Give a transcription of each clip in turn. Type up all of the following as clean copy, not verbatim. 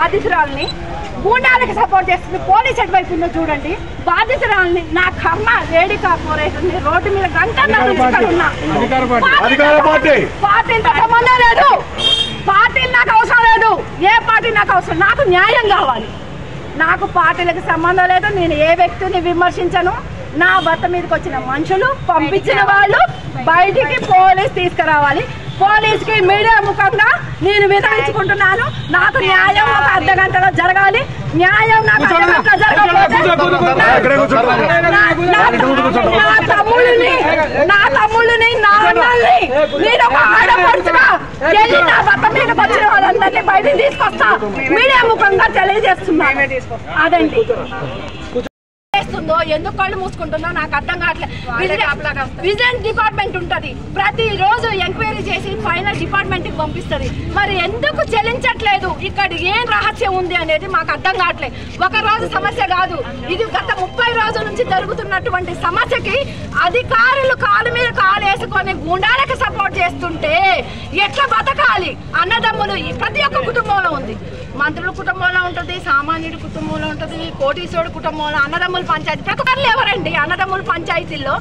బాధితురాల్ని గూండాలకు support చేస్తుంది police ఎటువైపు ఉందో చూడండి. బాధితురాల్ని నా కర్మ లేడీ కార్పొరేషన్ రోడ్డు మీద పార్టీలతో సంబంధం లేదు. పార్టీలు నాకు అవసరం లేదు. ఏ పార్టీ నాకు అవసరం, నాకు న్యాయం కావాలి. నాకు పార్టీలకు సంబంధం లేదు. నేను ఏ వ్యక్తిని విమర్శించను. నా భర్త మీదకి వచ్చిన మనుషులు పంపించిన వాళ్ళు బయటికి పోలీస్ తీసుకురావాలి. పోలీస్ కి మీడియా ముఖంగా నేను విధానించుకుంటున్నాను. నాకు న్యాయం ఒక అర్ధ గంటలో జరగాలి. న్యాయం నాకు అర్ధ గంటలో జరగకపోతే నా తమ్ముళ్ళని నా అన్నల్ని నేను ఒక ఆడపడుచుగా వెళ్ళి నా భర్త మీదకి వచ్చిన వాళ్ళందరినీ బయటికి తీసుకొస్తా. మీడియా ముఖంగా తెలియజేస్తున్నాను. అదండి ఎందుకు కళ్ళు మూసుకుంటుందో నాకు అర్థం కావట్లేదు. విజిలెన్స్ డిపార్ట్మెంట్ ఉంటది, ప్రతి రోజు ఎంక్వైరీ చేసి ఫైనల్ డిపార్ట్మెంట్ కి పంపిస్తుంది. మరి ఎందుకు చెల్లించట్లేదు? ఇక్కడ ఏం రహస్యం ఉంది అనేది మాకు అర్థం కావట్లేదు. ఒక రోజు సమస్య కాదు, ఇది గత 30 రోజుల నుంచి జరుగుతున్నటువంటి సమస్యకి అధికారులు కాలు మీద కాలు వేసుకొని గుండాలకు సపోర్ట్ చేస్తుంటే ఎట్లా బతకాలి? అన్నదమ్ములు ప్రతి ఒక్క కుటుంబంలో ఉంది. మంత్రుల కుటుంబంలో ఉంటుంది, సామాన్యుడి కుటుంబంలో ఉంటుంది, కోటీశ్వరుడు కుటుంబంలో అన్నదమ్ముల పంచాయతీ. ప్రకారాలు ఎవరండి అన్నదమ్ముల పంచాయతీల్లో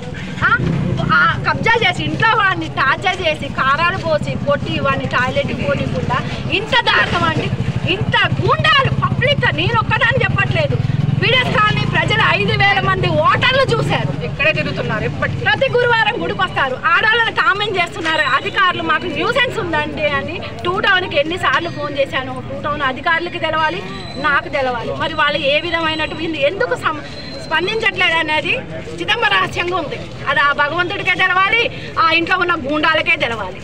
కబ్జా చేసి ఇంట్లో వాడిని టార్చర్ చేసి కారాలు పోసి కొట్టి వాడిని టాయిలెట్కి పోనీకుండా ఇంత దారుణం అండి. ఇంత గుండాలు పబ్లిక్, నేను ఒక్కదాన్ని చెప్పట్లేదు. వీడియోస్ కానీ ప్రజలు 5,000 మంది ఓటర్లు చూశారు. ఇక్కడే తిరుగుతున్నారు. ప్రతి గురువారం గుడికి వస్తారు. ఆడవాళ్ళని కామెంట్ చేస్తున్నారు అధికారులు మాకు న్యూసెన్స్ ఉందండి అని. 2 టౌన్కి ఎన్నిసార్లు ఫోన్ చేశాను. 2 టౌన్ అధికారులకి తెలవాలి, నాకు తెలవాలి. మరి వాళ్ళు ఏ విధమైనటువంటి ఎందుకు స్పందించట్లేదు అనేది చిదంబ రహస్యంగా ఉంది. అది ఆ భగవంతుడికే తెలవాలి, ఆ ఇంట్లో ఉన్న గూండాలకే తెలవాలి.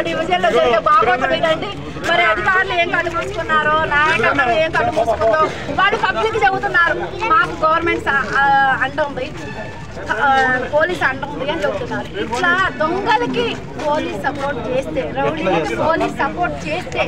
డివిజన్లో జరిగే బాగోతం ఇదండి. మరి అధికారులు ఏం కళ్ళు మూసుకున్నారో, నాయకత్వం ఏం కళ్ళు మూసుకుందో వాళ్ళు పబ్లిక్ చెబుతున్నారు. మాకు గవర్నమెంట్ అంటుంది, పోలీస్ అంటుంది అని చెబుతున్నారు. ఇట్లా దొంగలకి పోలీస్ సపోర్ట్ చేస్తే, రౌడీలకి పోలీస్ సపోర్ట్ చేస్తే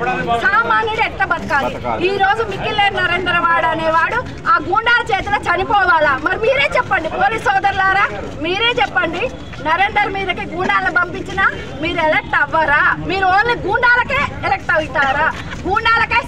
సామాన్యుడు ఎట్లా బతకాలి? ఈ రోజు మిక్కిలేని నరేంద్రవాడు అనేవాడు ఆ గూండాల చేతిలో చనిపోవాలా? మరి మీరే చెప్పండి పోలీస్ సోదరులారా, మీరే చెప్పండి. నరేందర్ మీదకి గూండాలను పంపించినా మీరు ఎలక్ట్ అవ్వరా? మీరు ఓన్లీ గూండాలకే ఎలక్ట్ అవుతారా? గూండాలకే